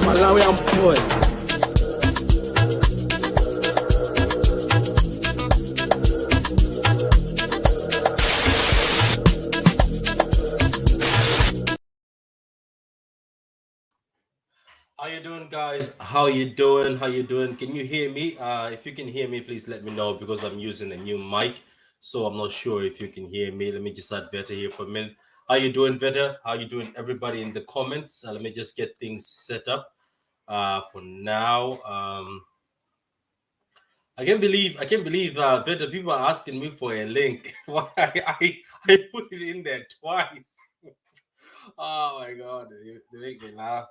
Malawi and boy. How you doing, guys? How you doing? How you doing? Can you hear me? If you can hear me, please let me know because I'm using a new mic, so I'm not sure if you can hear me. Let me just add Veta here for a minute. How you doing, Veta? How you doing, everybody in the comments? Let me just get things set up. For now, I can't believe Veta, people are asking me for a link. Why I put it in there twice. Oh my god, they make me laugh.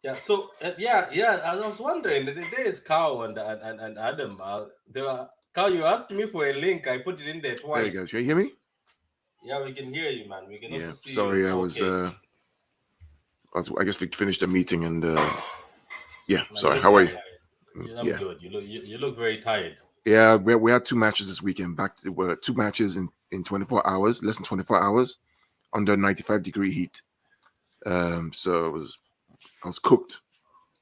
Yeah, so yeah. I was wondering, there is Carl and Adam. Carl, you asked me for a link. I put it in there twice. There you go. Can you hear me? Yeah, we can hear you, man. We can also see sorry, you. I guess we finished the meeting and yeah. Man, sorry, how are you? I'm good. You look very tired. Yeah, we had 2 matches this weekend. Were 2 matches in 24 hours, less than 24 hours, under 95-degree heat. So I was cooked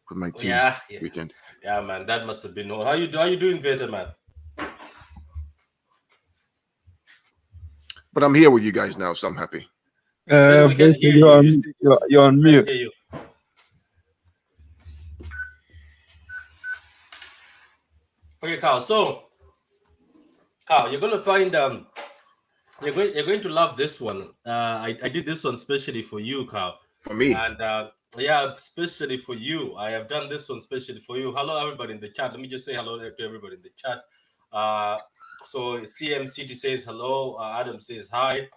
with my team weekend. Yeah, man, that must have been. How you doing, Veta, man? But I'm here with you guys now, so I'm happy. We can hear you. You're on mute. Okay, Carl. So, Carl, you're gonna find you're going to love this one. I did this one specially for you, Carl. For me. And yeah, especially for you. I have done this one specially for you. Hello, everybody in the chat. Let me just say hello to everybody in the chat. So CMCT says hello. Adam says hi.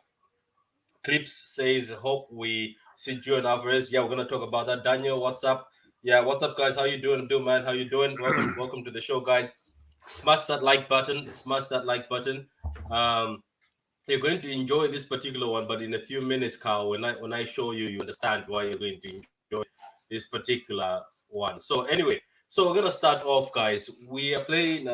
Clips says hope we see Joe and Alvarez. Yeah, we're gonna talk about that. Daniel, what's up? Yeah, what's up, guys? How you doing? Man, how you doing? Welcome to the show, guys. Smash that like button. You're going to enjoy this particular one, but in a few minutes, Carl, when I show you, you understand why you're going to enjoy this particular one. So anyway, so we're gonna start off, guys. We are playing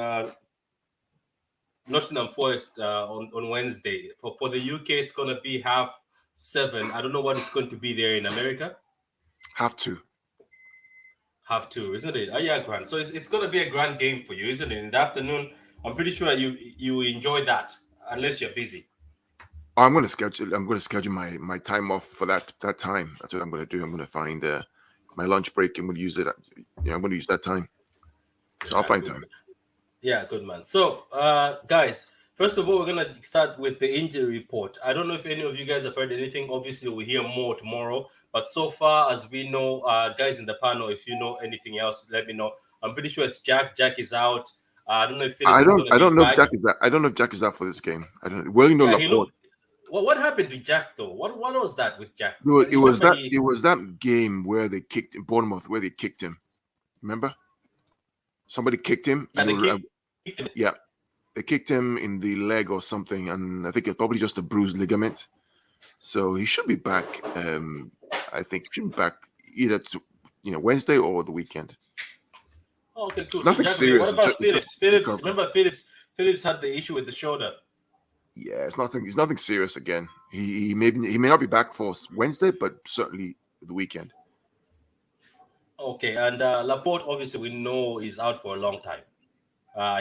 Nottingham Forest on Wednesday. For the UK, it's gonna be 7:30. I don't know what it's going to be there in America. 2:30. Half two, isn't it? Oh yeah, grand. So it's gonna be a grand game for you, isn't it? In the afternoon, I'm pretty sure you enjoy that, unless you're busy. I'm going to schedule. I'm going to schedule my time off for that time. That's what I'm going to do. I'm going to find my lunch break and we'll use it. Yeah, I'm going to use that time. So I'll find time. Yeah, good man. So, guys, first of all, we're gonna start with the injury report. I don't know if any of you guys have heard anything. Obviously, we'll hear more tomorrow. But so far, as we know, guys in the panel, if you know anything else, let me know. I'm pretty sure it's Jack. Jack is out. I don't know if Phillips is gonna I be don't know if back. Jack is that. I don't know if Jack is out for this game. I don't. Well, you know, Yeah, he Laporte. looked. What happened to Jack though? What was that with Jack? It was Remember that. he. It was that game where they kicked in Bournemouth, where they kicked him. Remember, somebody kicked him, Yeah, and they they were, kicked him. yeah, they kicked him in the leg or something, and I think it's probably just a bruised ligament. So he should be back. I think he should be back either Wednesday or the weekend. Okay, cool. Nothing So Jack, serious. what about It's just Phillips? recovery. Remember Phillips? Phillips had the issue with the shoulder. Yeah, it's nothing. It's nothing serious again. He may not be back for Wednesday, but certainly the weekend. Okay, and Laporte, obviously, we know is out for a long time.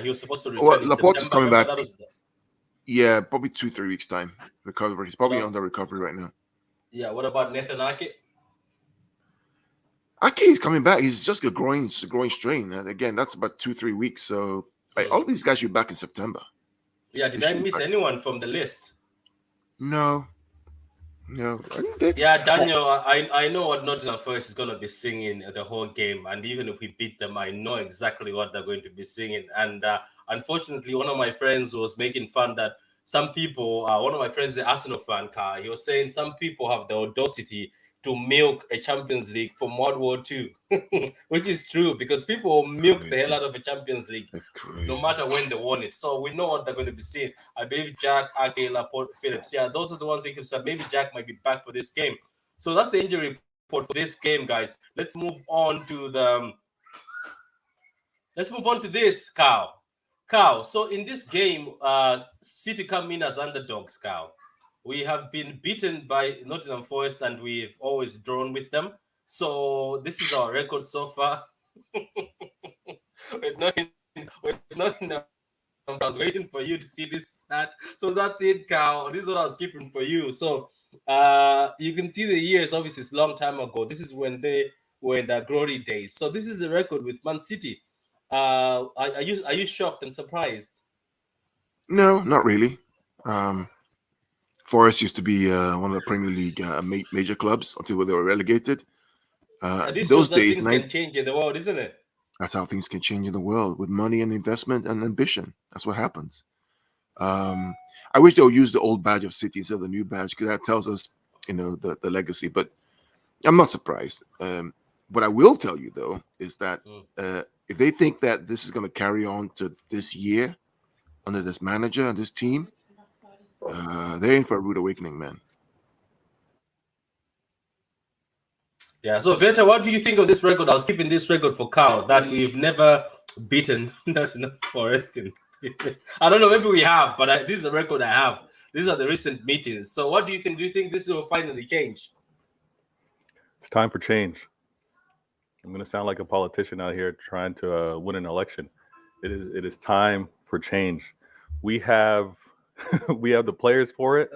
He was supposed to Well, return in Laporte is September. coming Remember back. that was Yeah, probably 2-3 weeks time recovery. He's probably well, under recovery right now. yeah. What about Nathan Ake? Ake is coming back. He's just a growing strain, and again, that's about 2-3 weeks. So all these guys should be back in September. Yeah, did I miss anyone from the list? No. Yeah, Daniel, I know what Nottingham Forest is going to be singing the whole game, and even if we beat them, I know exactly what they're going to be singing. And unfortunately, one of my friends was making fun that some people, one of my friends, the Arsenal fan, he was saying some people have the audacity to milk a Champions League from World War II, which is true because people milk the hell out of a Champions League no matter when they won it. So we know what they're going to be seeing. I believe Jack, Ake, Laporte, Phillips. Yeah, those are the ones thinking. So maybe Jack might be back for this game. So that's the injury report for this game, guys. Let's move on to this, Cow. So in this game, City come in as underdogs, Cow. We have been beaten by Nottingham Forest and we've always drawn with them. So this is our record so far. with Nottingham, I was waiting for you to see this stat. So that's it, Cow. This is what I was keeping for you. So you can see the years, obviously it's a long time ago. This is when they were in their glory days. So this is the record with Man City. Are you shocked and surprised? No, not really. Forest used to be one of the Premier League major clubs until they were relegated. This Those shows that days, things can change in the world, isn't it? that's how things can change in the world with money and investment and ambition. That's what happens. I wish they would use the old badge of City instead of the new badge because that tells us, the legacy. But I'm not surprised. What I will tell you though is that if they think that this is going to carry on to this year under this manager and this team, they're in for a rude awakening, man. Yeah. So Veta, what do you think of this record? I was keeping this record for Carl that we've never beaten National Forest in. I don't know, maybe we have, but this is the record I have. These are the recent meetings. So what do you think? Do you think this will finally change? It's time for change. I'm going to sound like a politician out here trying to win an election. It is time for change. We have we have the players for it.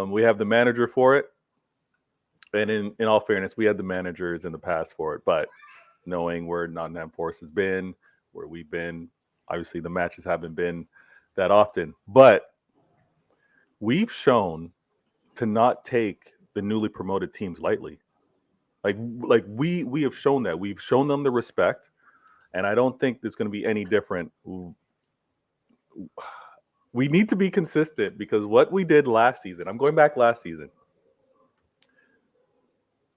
We have the manager for it. And in all fairness, we had the managers in the past for it. But knowing where Nottingham Forest has been, where we've been, obviously the matches haven't been that often. But we've shown to not take the newly promoted teams lightly. Like we have shown that. We've shown them the respect. And I don't think it's going to be any different. We need to be consistent because what we did last season, I'm going back last season.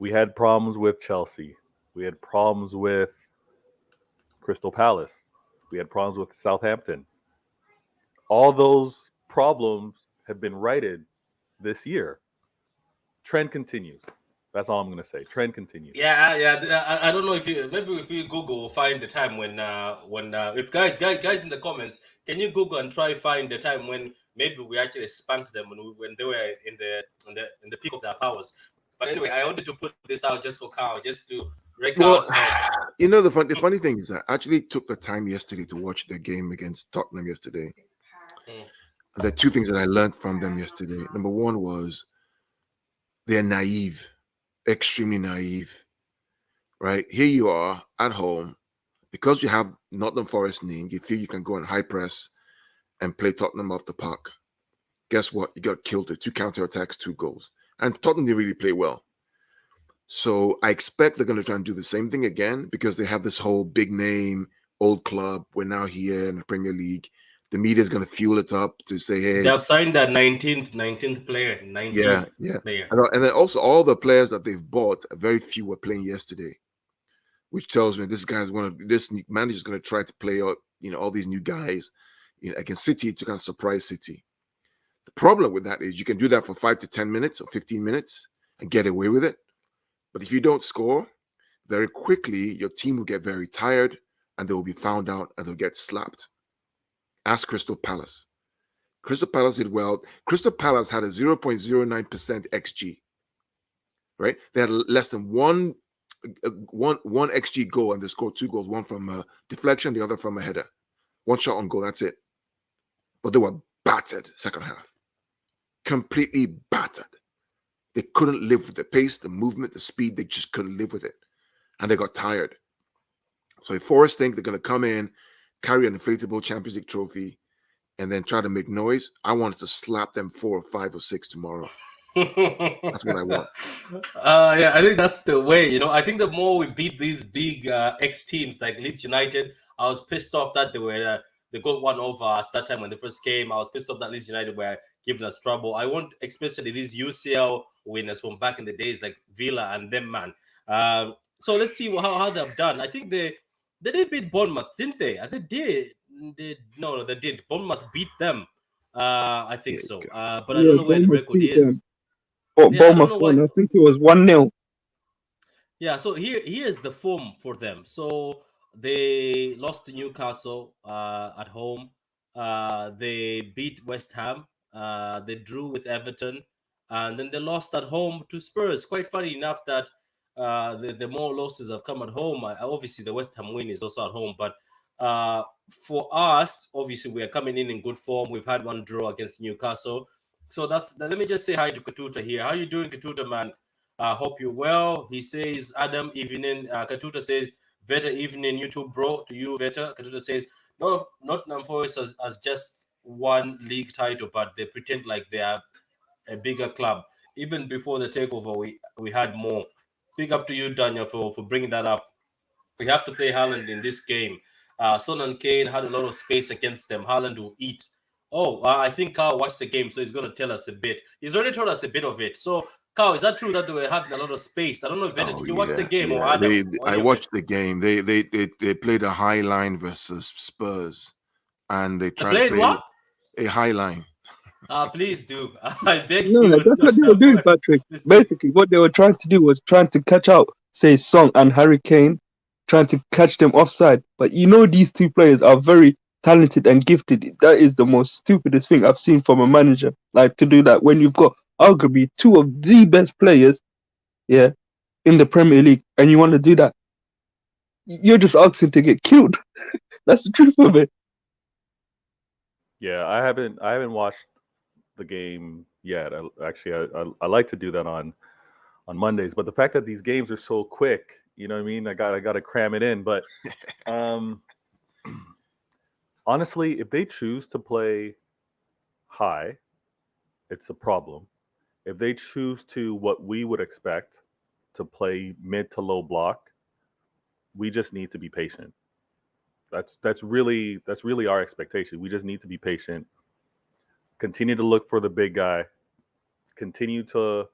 We had problems with Chelsea. We had problems with Crystal Palace. We had problems with Southampton. All those problems have been righted this year. Trend continues. That's all I'm going to say. Trend continues. Yeah. I don't know if you Google find the time when if guys in the comments, can you Google and try find the time when maybe we actually spanked them when they were in the peak of their powers. But anyway, I wanted to put this out just for Carl, just to Rekard's out. You know, the funny thing is that I actually took the time yesterday to watch the game against Tottenham yesterday. Mm. And there are two things that I learned from them yesterday. Number one was they're naive, extremely naive, right? Here you are at home because you have Nottingham Forest name. You feel you can go on high press and play Tottenham off the park. Guess what? You got killed with 2 counterattacks, 2 goals. And Tottenham didn't really play well. So I expect they're going to try and do the same thing again because they have this whole big name, old club. We're now here in the Premier League. The media is going to fuel it up to say, They hey, have signed that 19th player. 19th yeah. player. And then also all the players that they've bought, very few were playing yesterday, which tells me this manager's going to try to play out, all these new guys, against City to kind of surprise City. The problem with that is you can do that for 5 to 10 minutes or 15 minutes and get away with it. But if you don't score, very quickly, your team will get very tired and they will be found out and they'll get slapped. Ask Crystal Palace. Crystal Palace did well. Crystal Palace had a 0.09% XG, right? They had less than one XG goal and they scored 2 goals, one from a deflection, the other from a header. 1 shot on goal, that's it. But they were battered second half. Completely battered. They couldn't live with the pace, the movement, the speed. They just couldn't live with it. And they got tired. So if Forest think they're going to come in, carry an inflatable Champions League trophy, and then try to make noise, I want to slap them 4 or 5 or 6 tomorrow. That's what I want. Yeah, I think that's the way. I think the more we beat these big ex teams like Leeds United, I was pissed off that they got one over us that time when they first came. I was pissed off that Leeds United were giving us trouble. I want especially these UCL winners from back in the days like Villa and them, man. So let's see how they've done. I think they did beat Bournemouth, didn't they? They did. No, they did. Bournemouth beat them. I think so. But I don't know where the record is. But Yeah, I don't Bournemouth know won. why. I think it was 1-0. Yeah, so here's the form for them. So they lost to Newcastle at home. They beat West Ham. They drew with Everton, and then they lost at home to Spurs. Quite funny enough that the more losses have come at home. Obviously, the West Ham win is also at home, but for us, obviously, we are coming in good form. We've had 1 draw against Newcastle. So let me just say hi to Katuta here. How you doing, Katuta, man? Hope you're well. He says, Adam, evening. Katuta says, Veta, evening, YouTube, bro. To you, Veta. Katuta says, no, Nottingham Forest has just one league title, but they pretend like they are a bigger club. Even before the takeover, we had more. Big up to you, Daniel, for bringing that up. We have to play Haaland in this game. Son and Kane had a lot of space against them. Haaland will eat. Oh, I think Carl watched the game, so he's going to tell us a bit. He's already told us a bit of it. So, Carl, is that true that they were having a lot of space? I don't know if did you watch the game or Adam? I watched the game. They played a high line versus Spurs, and they tried to play what? a high line. Please do. I beg No, you. that's what they were doing, Patrick. Basically, what they were trying to do was trying to catch out, say, Son and Harry Kane, trying to catch them offside. But these 2 players are very talented and gifted. That is the most stupidest thing I've seen from a manager, like to do that when you've got arguably 2 of the best players, in the Premier League, and you want to do that. You're just asking to get killed. That's the truth of it. Yeah, I haven't watched the game yet. I like to do that on Mondays, but the fact that these games are so quick, you know what I mean? I got to cram it in. But honestly, if they choose to play high, it's a problem. If they choose to what we would expect to play mid to low block, we just need to be patient. That's really our expectation. We just need to be patient. Continue to look for the big guy. Continue to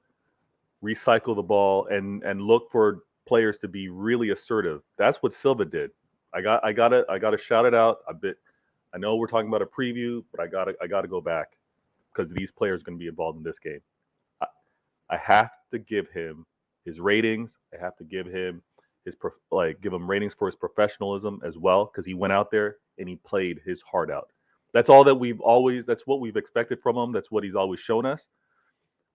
recycle the ball and look for players to be really assertive. That's what Silva did. I gotta shout it out a bit. I know we're talking about a preview, but I gotta go back because these players are going to be involved in this game. I have to give him his ratings. I have to give him give him ratings for his professionalism as well, because he went out there and he played his heart out. That's all that that's what we've expected from him. That's what he's always shown us.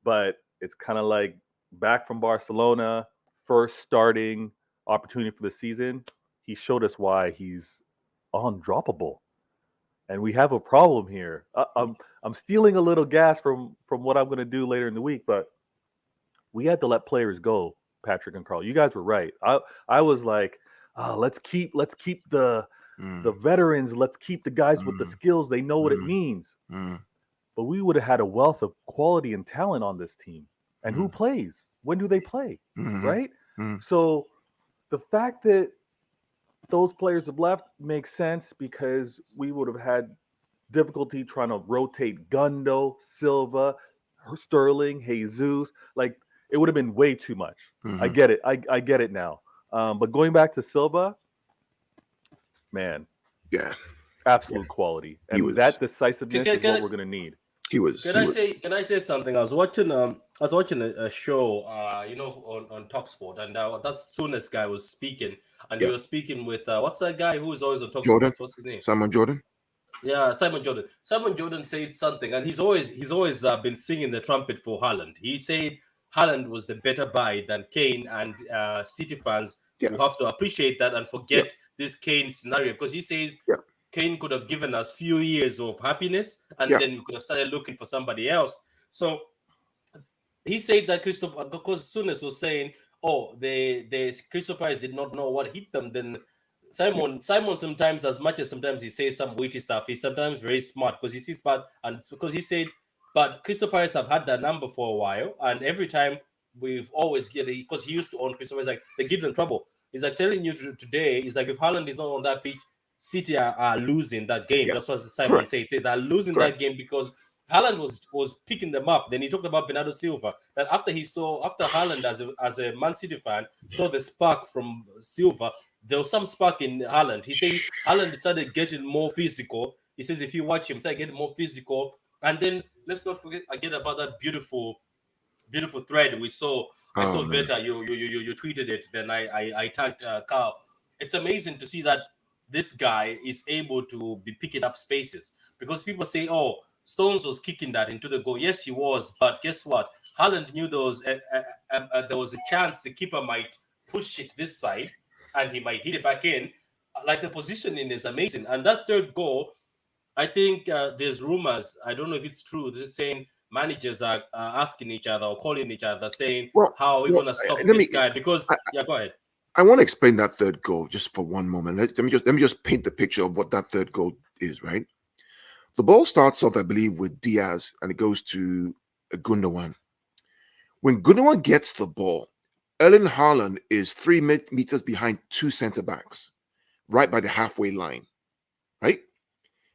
But it's kind of like back from Barcelona, first starting opportunity for the season, he showed us why he's undroppable. And we have a problem here. I'm stealing a little gas from what I'm going to do later in the week, but we had to let players go, Patrick and Carl. You guys were right. I was like, let's keep the veterans, let's keep the guys with the skills. They know what it means. But we would have had a wealth of quality and talent on this team. And who plays? When do they play? Right? So the fact that those players have left makes sense because we would have had difficulty trying to rotate Gundo, Silva, Sterling, Jesus. Like, it would have been way too much. I get it. I get it now. But going back to Silva, man, yeah, absolute quality, and that decisiveness is what we're gonna need. He was. Can I say something? I was watching a show, on Talksport, and that Souness guy was speaking, and he was speaking with what's that guy who is always on Talksport? Jordan. What's his name? Simon Jordan. Yeah, Simon Jordan. Simon Jordan said something, and he's always been singing the trumpet for Haaland. He said Haaland was the better buy than Kane, and City fans will have to appreciate that and forget this Kane scenario, because he says Kane could have given us few years of happiness, and then we could have started looking for somebody else. So he said that because Souness was saying, the Crystal Palace did not know what hit them, then Simon sometimes, as much as sometimes he says some witty stuff, he's sometimes very smart because he sees smart, and it's because he said, but Crystal Palace have had that number for a while, and every time we've always get it, because he used to own Crystal Palace, like they give them trouble. He's like telling you today, he's like, if Haaland is not on that pitch, City are losing that game. That's what Simon said. They're losing that game because Haaland was picking them up. Then he talked about Bernardo Silva, that after Haaland as a Man City fan saw the spark from Silva, there was some spark in Haaland. He said Haaland started getting more physical. He says if you watch him, started getting more physical. And then let's not forget about that beautiful thread we saw. I saw Veta, you tweeted it. Then I tagged Carl. It's amazing to see that this guy is able to be picking up spaces, because people say, Stones was kicking that into the goal. Yes, he was, but guess what? Haaland knew there was a chance the keeper might push it this side, and he might hit it back in. Like, the positioning is amazing. And that third goal, I think there's rumors. I don't know if it's true. They're saying managers are asking each other or calling each other, saying, "How are we going to stop this guy?" Because go ahead. I want to explain that third goal just for one moment. Let me just paint the picture of what that third goal is. Right, the ball starts off, I believe, with Diaz, and it goes to Gundogan. When Gundogan gets the ball, Erling Haaland is 3 meters behind two center backs, right by the halfway line. Right,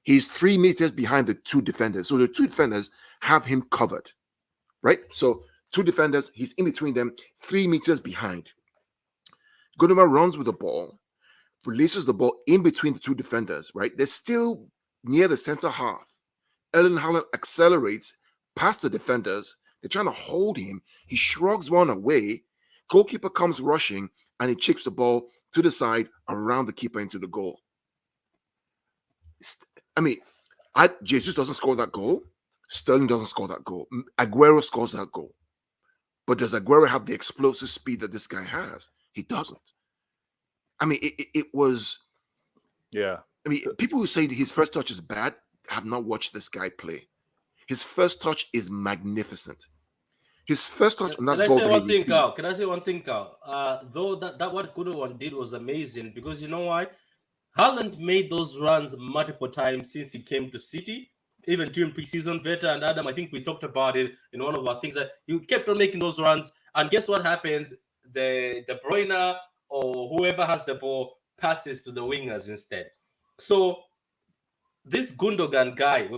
he's 3 meters behind the two defenders, so the two defenders have him covered. Right, so two defenders, he's in between them, 3 meters behind. Gundogan runs with the ball, releases the ball in between the two defenders, right? They're still near the center half. Erling Haaland accelerates past the defenders. They're trying to hold him. He shrugs one away. Goalkeeper comes rushing, and he chips the ball to the side around the keeper into the goal. I mean, Jesus doesn't score that goal. Sterling doesn't score that goal. Aguero scores that goal. But does Aguero have the explosive speed that this guy has? He doesn't. I mean, it was... Yeah. I mean, people who say his first touch is bad have not watched this guy play. His first touch is magnificent. His first touch on that ball that he received. Can I say one thing, Carl? Though that what Gundogan did was amazing, because you know why? Haaland made those runs multiple times since he came to City, even during preseason. Veta and Adam, I think we talked about it in one of our things, that he kept on making those runs, and guess what happens? The De Bruyne or whoever has the ball passes to the wingers instead. So this Gundogan guy,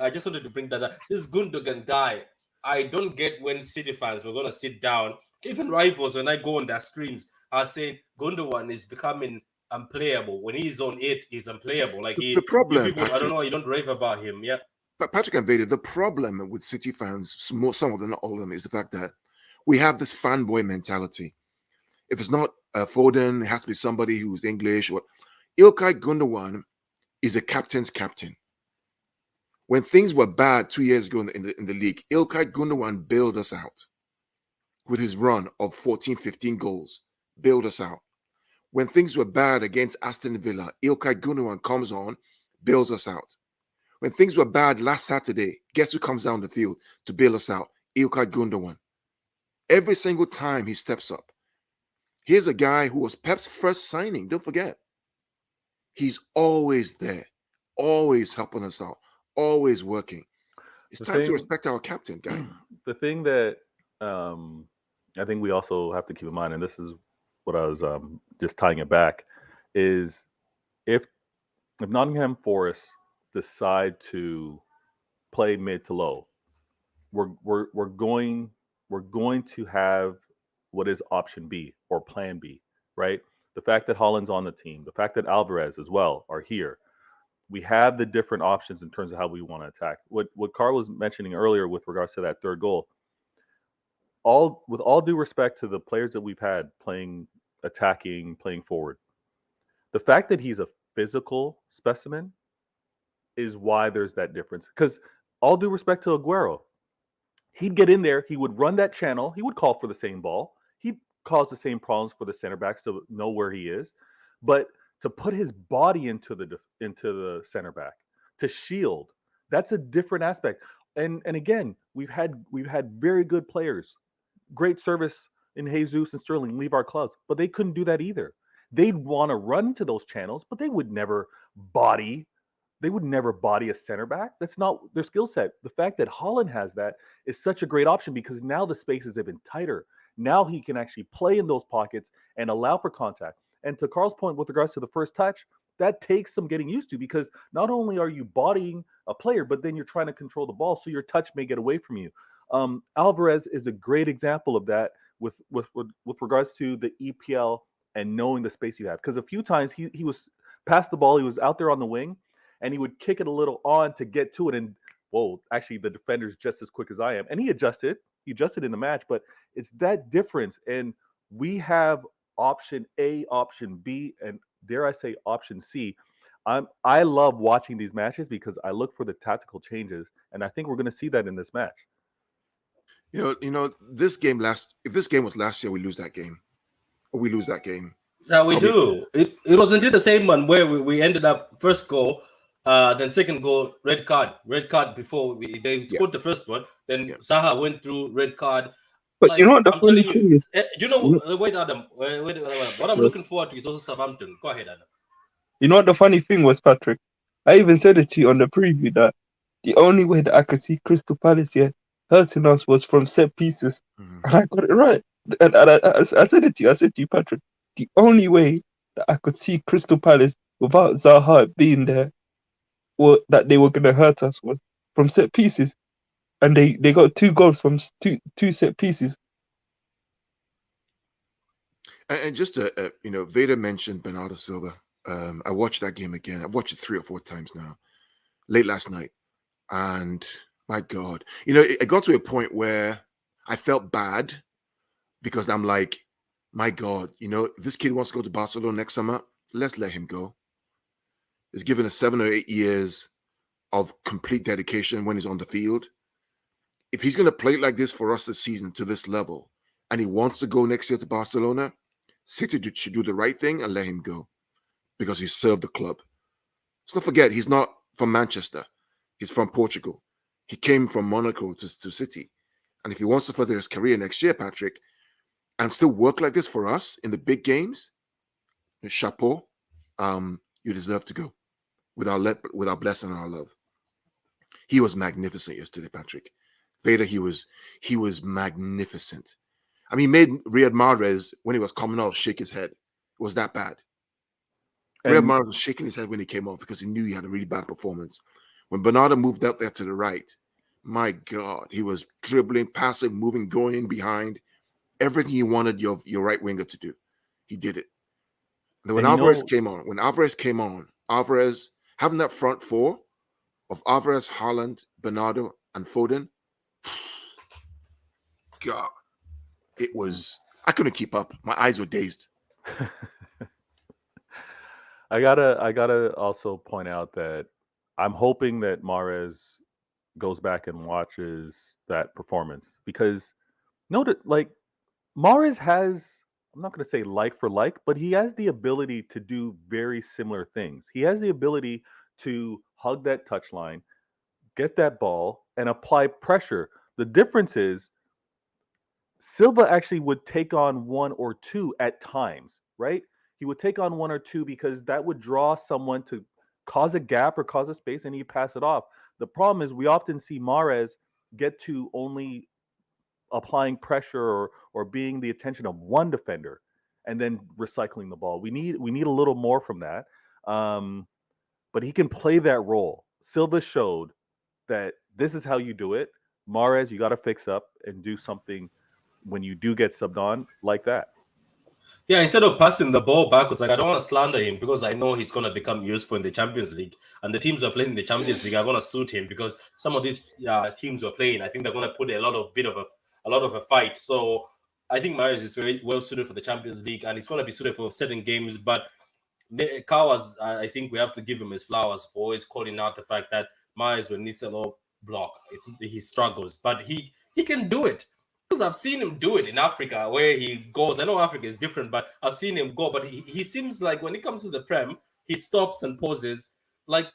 I just wanted to bring that up. This Gundogan guy, I don't get when City fans were gonna sit down. Even rivals, when I go on their streams, are saying Gundogan is becoming unplayable. When he's on it, he's unplayable. Like the problem, people, Patrick, I don't know, you don't rave about him. Yeah. But Patrick and Vader, the problem with City fans, some of them, not all of them, is the fact that we have this fanboy mentality. If it's not Foden, it has to be somebody who's English. Or Ilkay Gundogan is a captain's captain. When things were bad 2 years ago in the league, Ilkay Gundogan bailed us out with his run of 14, 15 goals. Bailed us out. When things were bad against Aston Villa, Ilkay Gundogan comes on, bails us out. When things were bad last Saturday, guess who comes down the field to bail us out? Ilkay Gundogan. Every single time he steps up. Here's a guy who was Pep's first signing. Don't forget. He's always there, always helping us out, always working. It's time to respect our captain, guy. The thing that I think we also have to keep in mind, and this is what I was just tying it back, is if Nottingham Forest decide to play mid to low, we're going to have what is option B or plan B, right? The fact that Holland's on the team, the fact that Alvarez as well are here, we have the different options in terms of how we want to attack. What Carl was mentioning earlier with regards to that third goal, with all due respect to the players that we've had playing, attacking, playing forward, the fact that he's a physical specimen is why there's that difference. Because all due respect to Aguero, he'd get in there, he would run that channel, he would call for the same ball, he'd cause the same problems for the center backs to know where he is, but to put his body into the center back to shield, that's a different aspect. And again, we've had very good players, great service in Jesus and Sterling leave our clubs, but they couldn't do that either. They'd want to run to those channels, but they would never body a center back. That's not their skill set. The fact that Holland has that is such a great option because now the spaces have been tighter. Now he can actually play in those pockets and allow for contact. And to Carl's point with regards to the first touch, that takes some getting used to because not only are you bodying a player, but then you're trying to control the ball, so your touch may get away from you. Alvarez is a great example of that with regards to the EPL and knowing the space you have. Because a few times he was past the ball, he was out there on the wing, and he would kick it a little on to get to it. And whoa, actually the defender's just as quick as I am. And he adjusted in the match, but it's that difference. And we have option A, option B, and dare I say option C. I love watching these matches because I look for the tactical changes, and I think we're going to see that in this match. You know, this game if this game was last year, we lose that game. Or we lose that game. Yeah, we do. It was indeed the same one where we ended up first goal, then second goal, red card before they scored the first one. Then Zaha went through red card. But you know what the funny thing is? You know, wait, Adam. Wait, what I'm looking forward to is also Southampton. Go ahead, Adam. You know what the funny thing was, Patrick? I even said it to you on the preview that the only way that I could see Crystal Palace hurting us was from set pieces. And I got it right. And I said it to you. I said to you, Patrick, the only way that I could see Crystal Palace without Zaha being there or that they were going to hurt us was from set pieces. And they got 2 goals from two set pieces. And just to, Vader mentioned Bernardo Silva. I watched that game again. I watched it 3 or 4 times now, late last night. And my God, it got to a point where I felt bad because I'm like, my God, if this kid wants to go to Barcelona next summer, let's let him go. He's given us 7 or 8 years of complete dedication when he's on the field. If he's going to play like this for us this season to this level, and he wants to go next year to Barcelona, City should do the right thing and let him go because he served the club. So don't forget, he's not from Manchester. He's from Portugal. He came from Monaco to City. And if he wants to further his career next year, Patrick, and still work like this for us in the big games, chapeau, you deserve to go with our blessing and our love. He was magnificent yesterday, Patrick. Vader, he was magnificent. I mean, he made Riyad Mahrez, when he was coming off, shake his head. It was that bad. Riyad Mahrez was shaking his head when he came off because he knew he had a really bad performance. When Bernardo moved out there to the right, my God, he was dribbling, passing, moving, going in behind. Everything you wanted your right winger to do, he did it. And then when Alvarez came on, Alvarez, having that front 4 of Alvarez, Haaland, Bernardo, and Foden, God, I couldn't keep up. My eyes were dazed. I gotta also point out that I'm hoping that Mahrez goes back and watches that performance because Mahrez has I'm not going to say like for like, but he has the ability to do very similar things. He has the ability to hug that touchline, get that ball, and apply pressure. The difference is Silva actually would take on one or two at times, right? He would take on one or two because that would draw someone to cause a gap or cause a space and he'd pass it off. The problem is we often see Mahrez get to only applying pressure or being the attention of one defender and then recycling the ball. We need a little more from that. But he can play that role. Silva showed that this is how you do it. Mahrez, you got to fix up and do something when you do get subbed on like that. Yeah, instead of passing the ball backwards, like I don't want to slander him because I know he's going to become useful in the Champions League, and the teams who are playing in the Champions League are going to suit him because some of these teams who are playing, I think they're going to put a lot of a fight. So I think Mahrez is very well suited for the Champions League, and he's going to be suited for certain games. But Kawas, I think we have to give him his flowers for always calling out the fact that Mahrez will need a low block. He struggles, but he can do it. Because I've seen him do it in Africa where he goes. I know Africa is different, but I've seen him go. But he seems like when it comes to the Prem, he stops and pauses. Like,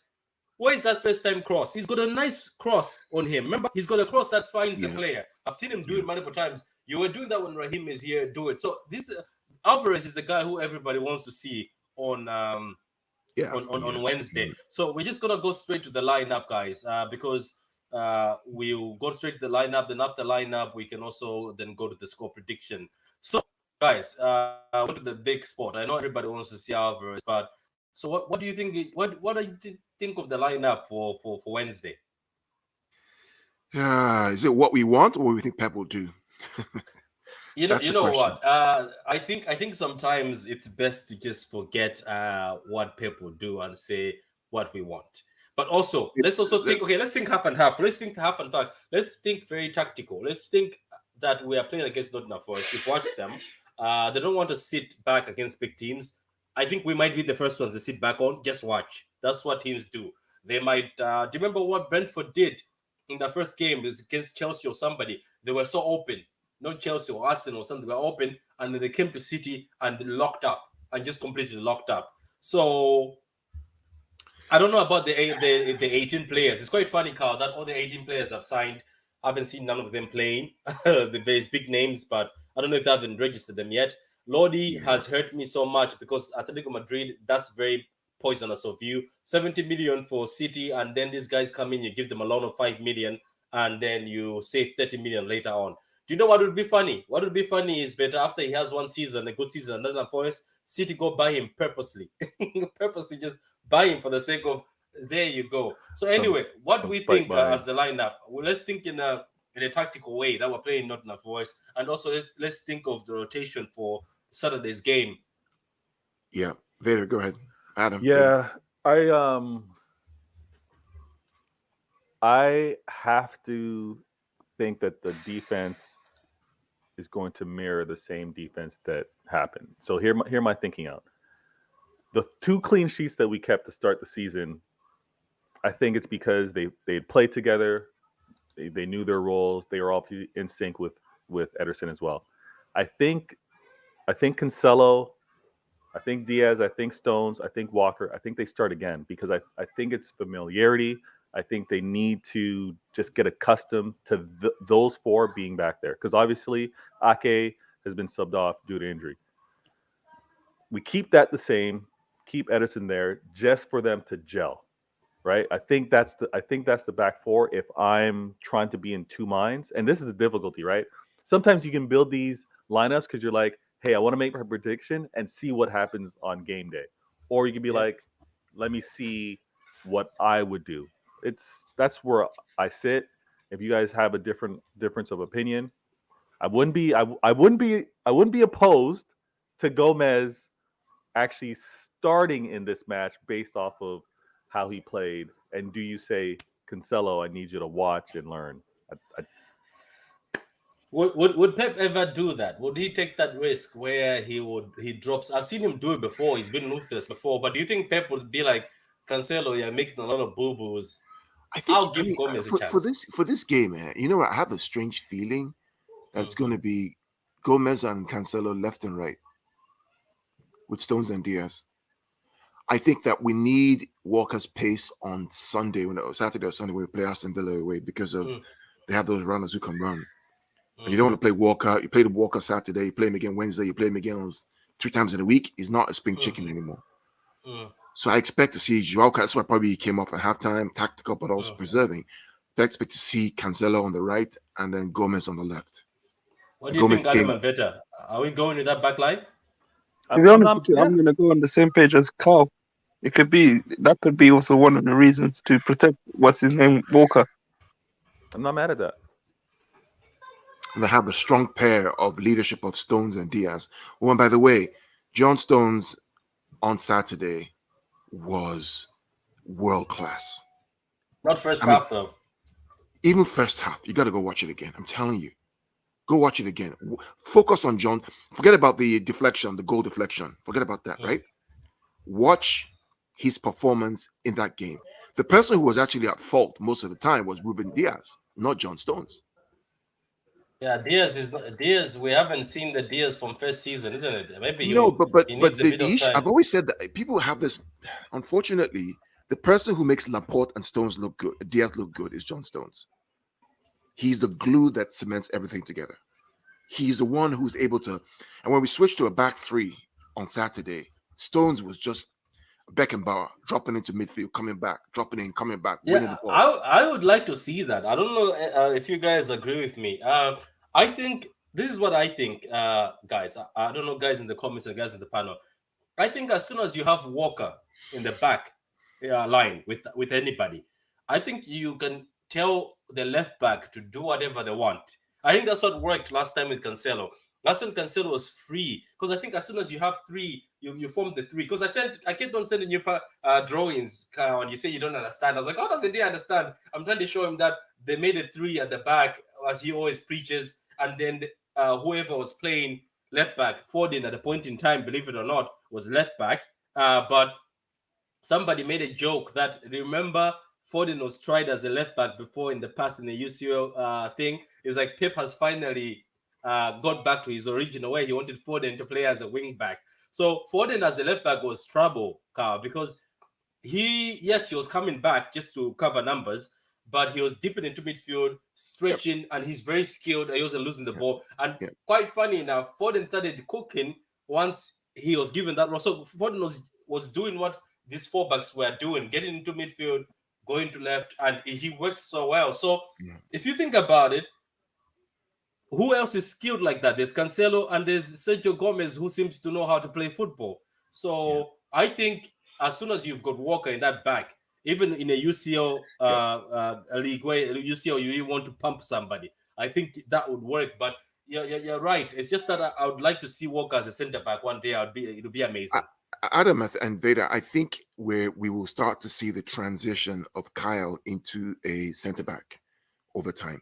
where is that first time cross? He's got a nice cross on him. Remember, he's got a cross that finds a player. I've seen him do it multiple times. You were doing that when Raheem is here, do it. So this Alvarez is the guy who everybody wants to see on Wednesday. So we're just gonna go straight to the lineup, guys, because we'll go straight to the lineup. Then after lineup, we can also then go to the score prediction. So, guys, go to the big spot. I know everybody wants to see Alvarez, but so what do you think? What do you think of the lineup for Wednesday? Is it what we want or what we think Pep will do? You know what? I think sometimes it's best to just forget what Pep will do and say what we want. But also, let's think. Okay, let's think half and half. Let's think half and half. Let's think very tactical. Let's think that we are playing against Nottm Forest. You've watched them. They don't want to sit back against big teams. I think we might be the first ones to sit back on. Just watch. That's what teams do. They might. Do you remember what Brentford did in the first game? It was against Chelsea or somebody. They were so open. Not Chelsea or Arsenal or something. They were open, and then they came to City and locked up and just completely locked up. So I don't know about the 18 players. It's quite funny, Carl, that all the 18 players have signed. I haven't seen none of them playing. The various big names, but I don't know if they haven't registered them yet. Lodi has hurt me so much because Atletico Madrid, that's very poisonous of you. 70 million for City, and then these guys come in, you give them a loan of 5 million, and then you save 30 million later on. Do you know what would be funny? What would be funny is better after he has one season, a good season, another Forest, City go buy him purposely. Purposely just buy him for the sake of, there you go. So anyway, what do we think as the lineup? Well, let's think in a tactical way that we're playing Nottm Forest, and also let's think of the rotation for Saturday's game. Yeah, Vader, go ahead, Adam. Yeah, I have to think that the defense is going to mirror the same defense that happened. So hear my thinking out. The 2 clean sheets that we kept to start the season, I think it's because they played together, they knew their roles, they were all in sync with Ederson as well. I think Cancelo, I think Diaz, I think Stones, I think Walker, I think they start again because I think it's familiarity. I think they need to just get accustomed to those 4 being back there because obviously Ake has been subbed off due to injury. We keep that the same, keep Ederson there just for them to gel, right? I think that's the back 4 if I'm trying to be in 2 minds. And this is the difficulty, right? Sometimes you can build these lineups because you're like, hey, I want to make my prediction and see what happens on game day. Or you can be like, let me see what I would do. That's where I sit. If you guys have a difference of opinion, I wouldn't be opposed to Gomez actually starting in this match based off of how he played. And do you say, Cancelo, I need you to watch and learn? Would Pep ever do that? Would he take that risk where he drops? I've seen him do it before. He's been ruthless before. But do you think Pep would be like, Cancelo, you're making a lot of boo-boos? I'll give Gomez a chance. For this game, man. You know what? I have a strange feeling that it's going to be Gomez and Cancelo left and right. with Stones and Diaz. I think that we need Walker's pace on Sunday, Saturday or Sunday when we play Aston Villa away, because of they have those runners who can run. And you don't want to play Walker. You play the Walker Saturday, you play him again Wednesday, you play him again 3 times in a week. He's not a spring chicken anymore. So I expect to see Joao. That's why probably he came off at halftime, tactical, but also preserving. I expect to see Cancelo on the right and then Gomez on the left. What do you think, Adam and Beta? Are we going with that back line? To be honest with you, I'm going to go on the same page as Carl. That could be also one of the reasons to protect what's his name, Walker. I'm not mad at that. And they have a strong pair of leadership of Stones and Diaz. Oh, and by the way, John Stones on Saturday was world class. Not first half though. Even first half, you got to go watch it again. I'm telling you, go watch it again. Focus on John. Forget about the deflection, the goal deflection. Forget about that, right? Watch his performance in that game. The person who was actually at fault most of the time was Ruben Diaz, not John Stones. Yeah, Diaz. We haven't seen the Diaz from first season, isn't it? Maybe but the issue, I've always said that people have this. Unfortunately, the person who makes Laporte and Stones look good, Diaz look good, is John Stones. He's the glue that cements everything together. He's the one who's able to. And when we switched to a back three on Saturday, Stones was just Beckenbauer dropping into midfield, coming back, dropping in, coming back. Yeah, I would like to see that. I don't know if you guys agree with me. I think this is what I think, guys. I don't know, guys in the comments and guys in the panel. I think as soon as you have Walker in the back line with anybody, I think you can tell the left back to do whatever they want. I think that's what worked last time with Cancelo. Last time Cancelo was free, because I think as soon as you have three, you form the three. Because I kept on sending you drawings, and you say you don't understand. I was like, how doesn't he understand? I'm trying to show him that they made a three at the back, as he always preaches, and then whoever was playing left back, Foden at a point in time, believe it or not, was left back. But somebody made a joke that, remember, Foden was tried as a left back before in the past in the UCL thing. It's like Pep has finally got back to his original way. He wanted Foden to play as a wing back. So Foden as a left back was trouble, Carl, because he was coming back just to cover numbers, but he was dipping into midfield, stretching, and he's very skilled. He wasn't losing the ball. And quite funny enough, Foden started cooking once he was given that role. So Foden was doing what these four backs were doing, getting into midfield, going to left, and he worked so well. So if you think about it, who else is skilled like that? There's Cancelo and there's Sergio Gomez, who seems to know how to play football. So I think as soon as you've got Walker in that back, even in a UCL league where UCL you want to pump somebody, I think that would work. But you're right. It's just that I would like to see Walker as a centre back one day. It'll be amazing. Adam and Veda, I think we will start to see the transition of Kyle into a centre back over time.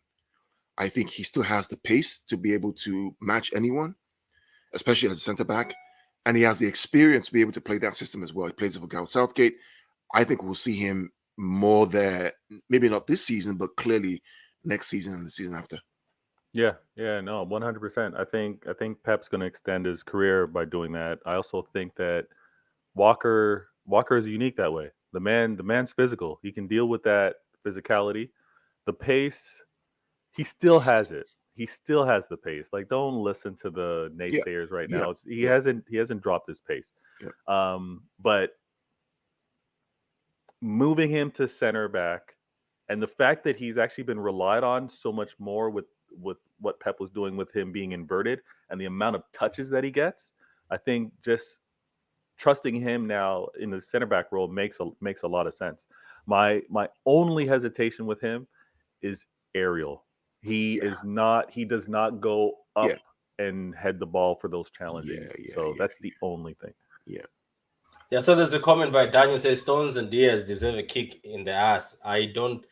I think he still has the pace to be able to match anyone, especially as a centre back, and he has the experience to be able to play that system as well. He plays for Gareth Southgate. I think we'll see him more there, maybe not this season, but clearly next season and the season after. Yeah, no, 100%. I think Pep's going to extend his career by doing that. I also think that Walker is unique that way. The man's physical. He can deal with that physicality, the pace. He still has it. He still has the pace. Like, don't listen to the naysayers right now. He hasn't dropped his pace. Yeah. But moving him to center back, and the fact that he's actually been relied on so much more with what Pep was doing with him being inverted and the amount of touches that he gets, I think just trusting him now in the center back role makes a lot of sense. My only hesitation with him is aerial. He does not go up and head the ball for those challenges. That's the only thing. Yeah, so there's a comment by Daniel says Stones and Diaz deserve a kick in the ass. I don't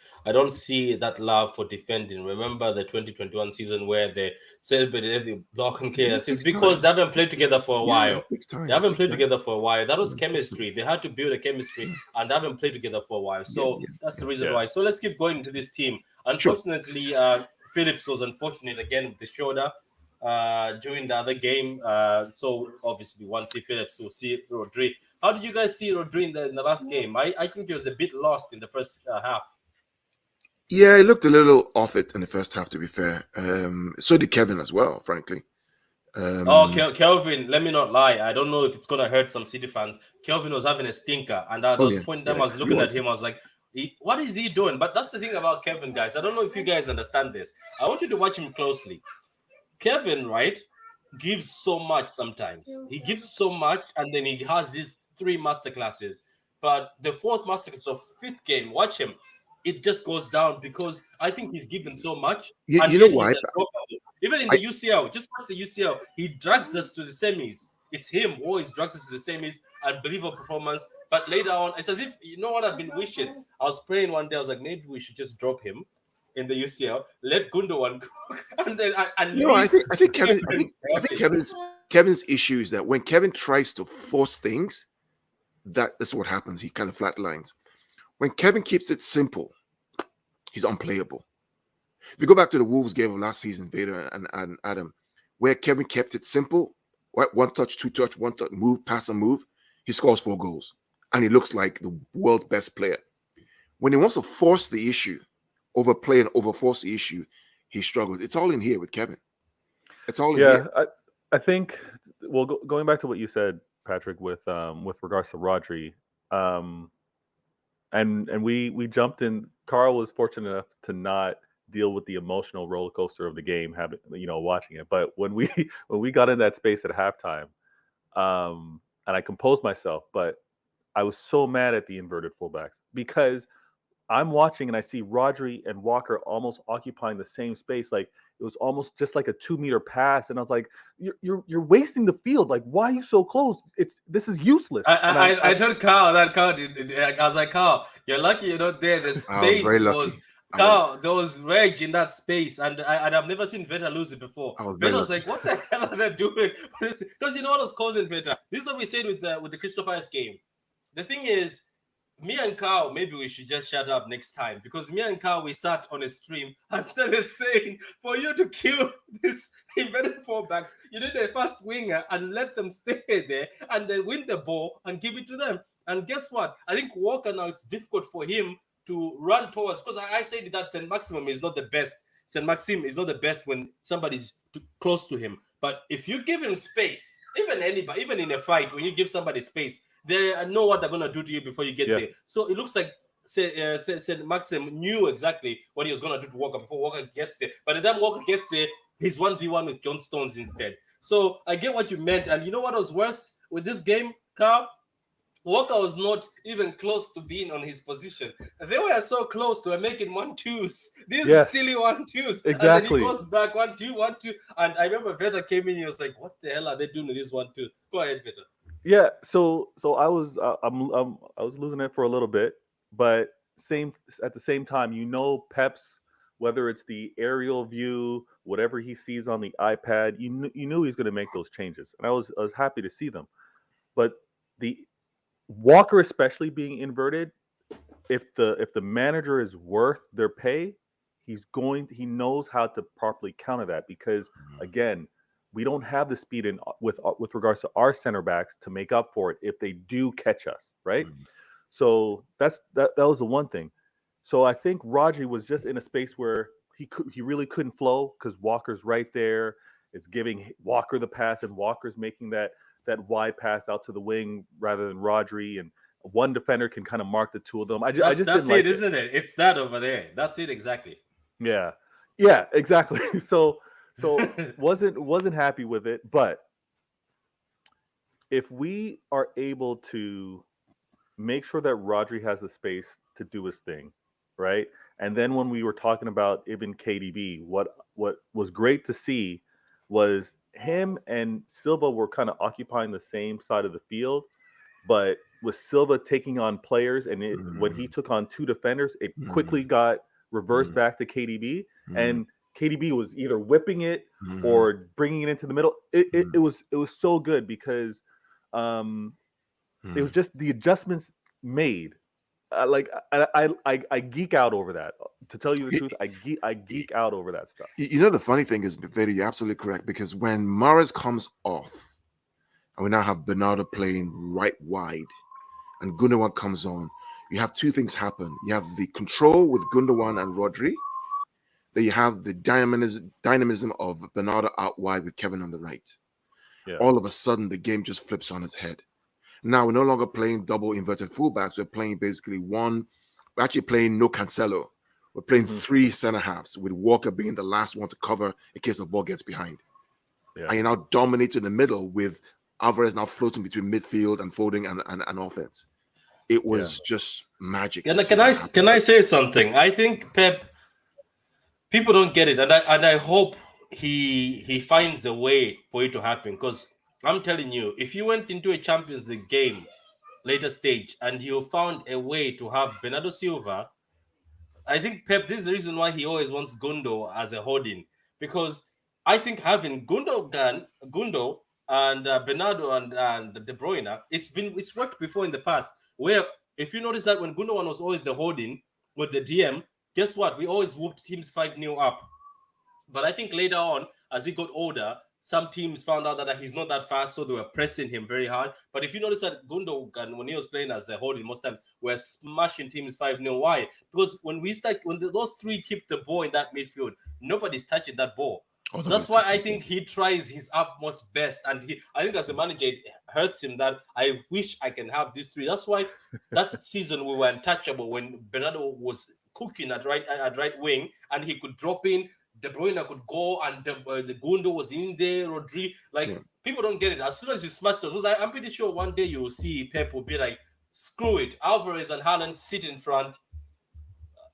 see that love for defending. Remember the 2021 season where they celebrated every block and clearance? It's because they haven't played together for a while. They haven't played together for a while. That was chemistry. They had to build a chemistry and they haven't played together for a while. So that's the reason why. So let's keep going into this team. Unfortunately, Phillips was unfortunate again with the shoulder. during the other game. So obviously, one see Phillips, we'll see Rodri. How did you guys see Rodri in the last game? I think he was a bit lost in the first half. Yeah, he looked a little off it in the first half, to be fair. So did Kevin as well, frankly. Kelvin, let me not lie. I don't know if it's gonna hurt some City fans. Kelvin was having a stinker, and there was yeah, point time I was he looking at was. him. I was like, "What is he doing?" But that's the thing about Kevin, guys. I don't know if you guys understand this. I want you to watch him closely. Kevin, right, gives so much sometimes. He gives so much, and then he has these 3 masterclasses. But the 4th masterclass of 5th game, watch him. It just goes down because I think he's given so much, and You know yet he's why? a dropper. Even in I the UCL, just watch the UCL. He drags us to the semis. It's him who always drags us to the semis. Unbelievable performance. But later on, it's as if, you know what I've been wishing? I was praying one day, I was like, maybe we should just drop him in the UCL, let Gundogan cook, and then at no, I least think Kevin's issue is that when Kevin tries to force things, that's what happens. He kind of flatlines. When Kevin keeps it simple, he's unplayable. If you go back to the Wolves game of last season, Vader and Adam, where Kevin kept it simple, one touch, two touch, one touch, move, pass and move, he scores 4 goals. And he looks like the world's best player. When he wants to force the issue, overplay and overforce the issue, he struggles. It's all in here with Kevin. It's all in here. I think. Well, going back to what you said, Patrick, with regards to Rodri, and we jumped in. Carl was fortunate enough to not deal with the emotional roller coaster of the game, watching it. But when we got in that space at halftime, and I composed myself, but I was so mad at the inverted fullbacks because I'm watching and I see Rodri and Walker almost occupying the same space. Like it was almost just like a 2-meter pass, and I was like, "You're wasting the field. Like, why are you so close? This is useless." I told Carl that Carl did. I was like, Carl, you're lucky you're not there. The I was very space lucky. was Carl. There was rage in that space, and I've never seen Veta lose it before. I was Veta very was like, "What the hell are they doing?" Because you know what was causing Veta. This is what we said with the Crystal Palace game. The thing is, me and Carl, maybe we should just shut up next time, because me and Carl, we sat on a stream and started saying, for you to kill this inverted fullbacks, you need a fast winger and let them stay there and then win the ball and give it to them. And guess what? I think Walker now, it's difficult for him to run towards, because I said that St. Maximum is not the best. St. Maxim is not the best when somebody's too close to him. But if you give him space, even in a fight, when you give somebody space, they know what they're going to do to you before you get there. So it looks like St. Maxim knew exactly what he was going to do to Walker before Walker gets there. By the time Walker gets there, he's 1v1 with John Stones instead. So I get what you meant. And you know what was worse with this game, Carl? Walker was not even close to being on his position. They were so close to making 1-2s. These silly 1-2s. Exactly. And then he goes back 1-2, 1-2. And I remember Veta came in. He was like, "What the hell are they doing with this 1-2?" Go ahead, Veta. Yeah. So I was I was losing it for a little bit, but at the same time, Pep's, whether it's the aerial view, whatever he sees on the iPad, you knew he's going to make those changes, and I was happy to see them. But the Walker, especially being inverted, if the manager is worth their pay, he knows how to properly counter that, because again, we don't have the speed with regards to our center backs to make up for it if they do catch us, right? So that was the one thing. So I think Rodri was just in a space where he really couldn't flow, because Walker's right there. It's giving Walker the pass, and Walker's making that wide pass out to the wing rather than Rodri, and one defender can kind of mark the two of them. I just that's didn't like it, isn't it? It's that over there. That's it exactly. Yeah, exactly. So wasn't happy with it, but if we are able to make sure that Rodri has the space to do his thing, right? And then when we were talking about even KDB, what was great to see was him and Silva were kind of occupying the same side of the field, but with Silva taking on players, and when he took on 2 defenders, it quickly got reversed back to KDB, and KDB was either whipping it or bringing it into the middle. It was so good, because it was just the adjustments made I geek out over that. To tell you the truth, I geek out over that stuff. You know, the funny thing is, Vedi, you're absolutely correct, because when Mahrez comes off, and we now have Bernardo playing right wide, and Gundogan comes on, you have two things happen. You have the control with Gundogan and Rodri. Then you have the dynamism of Bernardo out wide with Kevin on the right. Yeah. All of a sudden, the game just flips on its head. Now we're no longer playing double inverted fullbacks. We're playing basically one. We're actually playing no Cancelo. We're playing three center halves, with Walker being the last one to cover in case the ball gets behind. Yeah. And you're now dominating the middle with Alvarez now floating between midfield and folding and offense. It was just magic. Can I say something? I think Pep, people don't get it, and I hope he finds a way for it to happen. Because I'm telling you, if you went into a Champions League game later stage and you found a way to have Bernardo Silva, I think Pep, this is the reason why he always wants Gundo as a holding, because I think having Gundo and Bernardo and De Bruyne, it's worked before in the past. Where if you notice that when Gundogan was always the holding with the DM, guess what? We always whooped teams 5-0 up. But I think later on, as he got older, some teams found out that he's not that fast, so they were pressing him very hard. But if you notice that Gundogan, when he was playing as the holding, most times we're smashing teams 5-0. Why? Because when those three keep the ball in that midfield, nobody's touching that ball. So that's why I think he tries his utmost best. And I think as a manager, it hurts him that I wish I can have these three. That's why that season we were untouchable when Bernardo was cooking at right wing and he could drop in. De Bruyne could go, and the Gundo was in there. Rodri, people don't get it. As soon as you smash those, I'm pretty sure one day you will see Pep will be like, "Screw it, Alvarez and Haaland sit in front.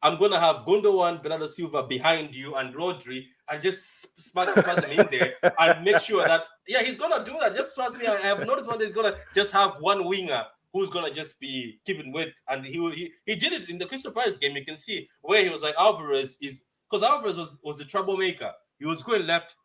I'm gonna have Gundogan, Bernardo Silva behind you, and Rodri, and just smack them in there and make sure that he's gonna do that. Just trust me. I have noticed one day he's gonna just have one winger who's gonna just be keeping with, and he did it in the Crystal Palace game. You can see where he was like Alvarez is. Because Alvarez was a troublemaker. He was going left,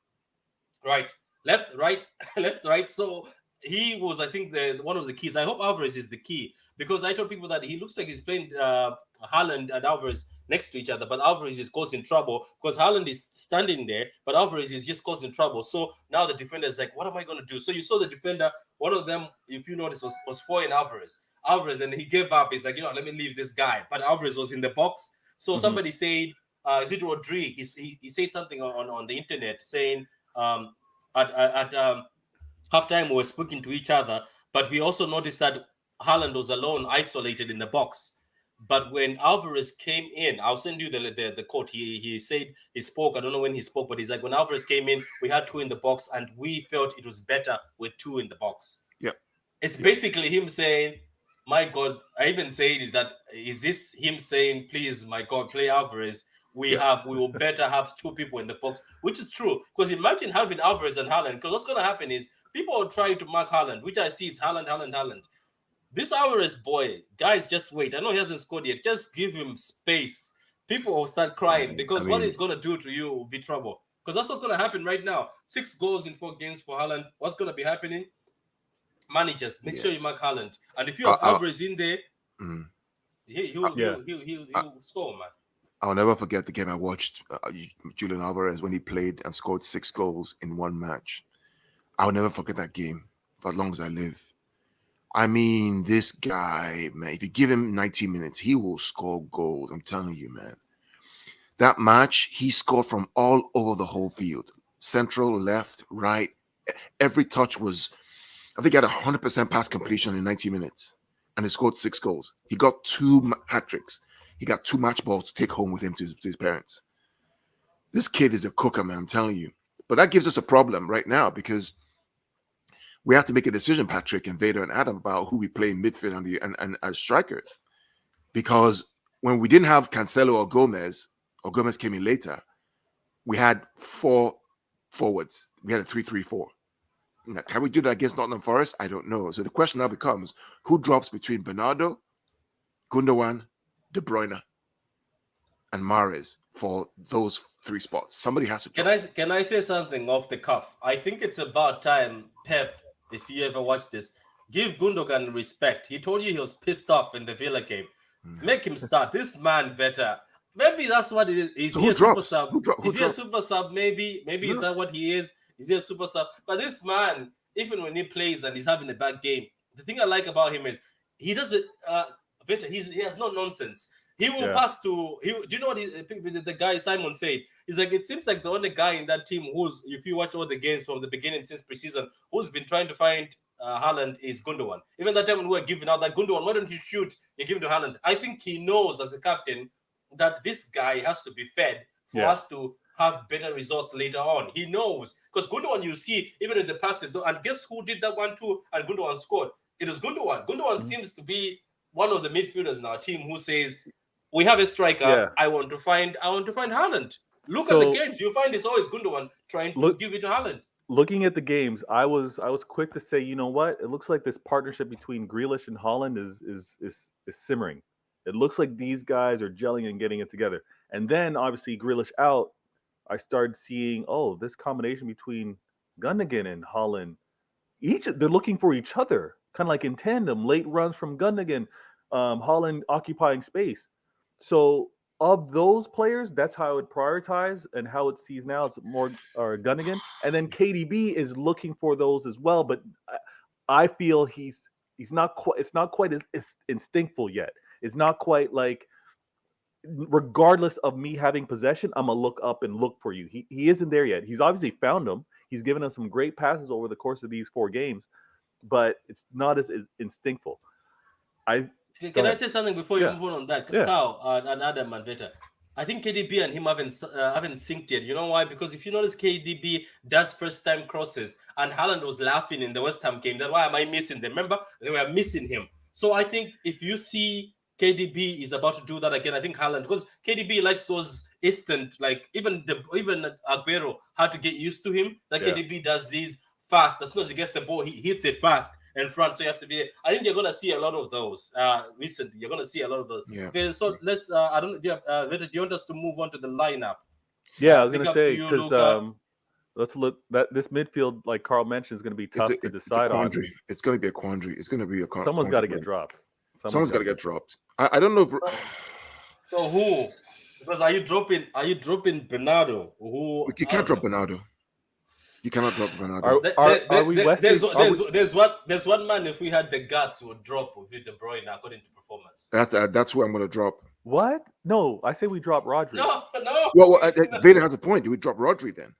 right, left, right. So he was, I think, one of the keys. I hope Alvarez is the key, because I told people that he looks like he's playing Haaland and Alvarez next to each other, but Alvarez is causing trouble because Haaland is standing there, but Alvarez is just causing trouble. So now the defender is like, what am I going to do? So you saw the defender, one of them, if you notice, was following Alvarez, and he gave up. He's like, let me leave this guy. But Alvarez was in the box. So somebody said, is it Rodri? He said something on the internet saying at halftime we were speaking to each other, but we also noticed that Haaland was alone, isolated in the box. But when Alvarez came in, I'll send you the quote. He said he spoke. I don't know when he spoke, but he's like, when Alvarez came in, we had two in the box, and we felt it was better with two in the box. Yeah, it's basically him saying, "My God." I even said that. Is this him saying, "Please, my God, play Alvarez"? We will better have two people in the box, which is true. Because imagine having Alvarez and Haaland. Because what's going to happen is people will try to mark Haaland, which I see it's Haaland. This Alvarez boy, guys, just wait. I know he hasn't scored yet. Just give him space. People will start crying because what he's going to do to you will be trouble. Because that's what's going to happen right now. 6 goals in 4 games for Haaland. What's going to be happening? Managers, make sure you mark Haaland. And if you have Alvarez in there, he'll score, man. I'll never forget the game I watched Julian Alvarez when he played and scored 6 goals in one match. I'll never forget that game for as long as I live. I mean, this guy, man, if you give him 90 minutes, he will score goals. I'm telling you, man. That match, he scored from all over the whole field. Central, left, right. Every touch was, I think he had 100% pass completion in 90 minutes. And he scored 6 goals. He got 2 hat-tricks. He got 2 match balls to take home with him to his parents. This kid is a cooker, man, I'm telling you. But that gives us a problem right now because we have to make a decision, Patrick and Vader and Adam, about who we play in midfield and as strikers. Because when we didn't have Cancelo or Gomez came in later, we had 4 forwards. We had a 3-3-4. Now, can we do that against Nottingham Forest? I don't know. So the question now becomes, who drops between Bernardo, Gundogan, De Bruyne, and Mahrez for those 3 spots? Somebody has to drop. Can I say something off the cuff? I think it's about time, Pep, if you ever watch this, give Gundogan respect. He told you he was pissed off in the Villa game. Make him start. This man better. Maybe that's what it is. Is So he who a super drops? sub? Who Is he a drops? super sub? Maybe is that what he is? Is he a super sub? But this man, even when he plays and he's having a bad game, the thing I like about him is he doesn't. He has no nonsense. He will pass to. Do you know what the guy Simon said? He's like, it seems like the only guy in that team who's, if you watch all the games from the beginning since preseason, who's been trying to find Haaland is Gundogan. Even that time when we were giving out that Gundogan, why don't you shoot? You give it to Haaland. I think he knows as a captain that this guy has to be fed for us to have better results later on. He knows, because Gundogan, you see, even in the passes, and guess who did that one too? And Gundogan scored. It was Gundogan. Gundogan seems to be one of the midfielders in our team who says, "We have a striker. I want to find Haaland." Look at the games. You find it's always Gundogan trying to give it to Haaland. Looking at the games, I was quick to say, you know what? It looks like this partnership between Grealish and Haaland is simmering. It looks like these guys are gelling and getting it together. And then obviously Grealish out, I started seeing, this combination between Gundogan and Haaland. They're looking for each other, kind of like in tandem. Late runs from Gundogan, Haaland occupying space. So of those players, that's how I would prioritize, and how it sees now it's more Gundogan, and then KDB is looking for those as well. But I feel he's not quite. It's not quite as instinctful yet. It's not quite like, regardless of me having possession, I'm gonna look up and look for you. He isn't there yet. He's obviously found them. He's given us some great passes over the course of these 4 games, but it's not as instinctful. Can I say something before you move on that? Kyle and Adam and Veta. I think KDB and him haven't synced yet. You know why? Because if you notice, KDB does first time crosses, and Haaland was laughing in the West Ham game. That's why am I missing them? Remember, they were missing him. So I think if you see KDB is about to do that again, I think Haaland, because KDB likes those instant, like even Aguero had to get used to him. That KDB does these fast. As soon as he gets the ball, he hits it fast in front. So you have to be. I think you're going to see a lot of those recently. You're going to see a lot of those. Yeah. Okay, so let's. I don't. Do you want us to move on to the lineup? Yeah, I was going to say, because let's look. That this midfield, like Carl mentioned, is going to be tough to decide on. It's going to be a quandary. It's going to be a quandary. Someone's got to get dropped. Someone's got to get dropped. I don't know if. So who? Because are you dropping Bernardo? Who? You can't drop Bernardo. You cannot drop Bernardo. Are we There's one man, if we had the guts, would drop with De Bruyne according to performance. That's who I'm going to drop. What? No, I say we drop Rodri. No. Well, Vader has a point. Do we drop Rodri then?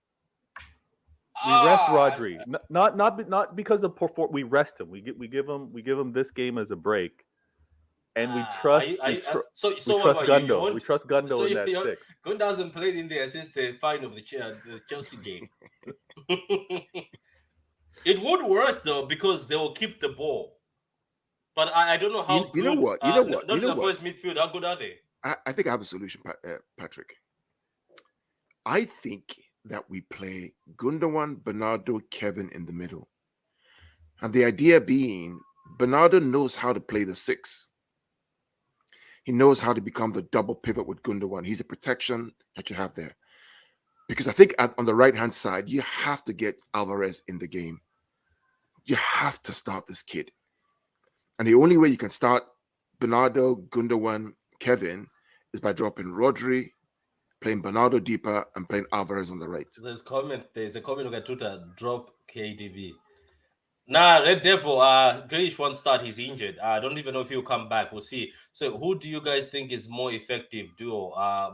We rest Rodri, not because of perform. We rest him. We give him this game as a break, and we trust. We trust Gundo. We trust Gundo in that 6. Gundo hasn't played in there since the final of the Chelsea game. It would work though, because they will keep the ball. But I don't know how good. You know what? First midfield, how good are they? I think I have a solution, Patrick. I think that we play Gundogan, Bernardo, Kevin in the middle. And the idea being, Bernardo knows how to play the 6. He knows how to become the double pivot with Gundogan. He's a protection that you have there. Because I think on the right-hand side, you have to get Alvarez in the game. You have to start this kid. And the only way you can start Bernardo, Gundogan, Kevin is by dropping Rodri, playing Bernardo deeper, and playing Alvarez on the right. There's a comment on Twitter, drop KDB. Nah, Red Devil, Grealish won't start. He's injured. I don't even know if he'll come back. We'll see. So who do you guys think is more effective duo? A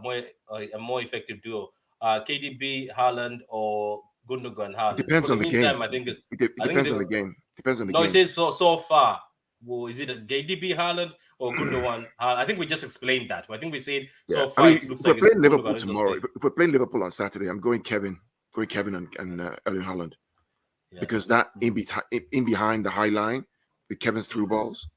more effective duo? KDB, Haaland, or Gundogan, Haaland? Depends on the game. I think it depends on the game. Depends on the game. No, it says so far. Well, is it a KDB, Haaland, or Gundogan? I think we just explained that. I think we said so far. I mean, if we're playing Liverpool tomorrow, if we're playing Liverpool on Saturday, I'm going Kevin and Erling Haaland. Yeah. Because that in behind the high line with Kevin's through balls.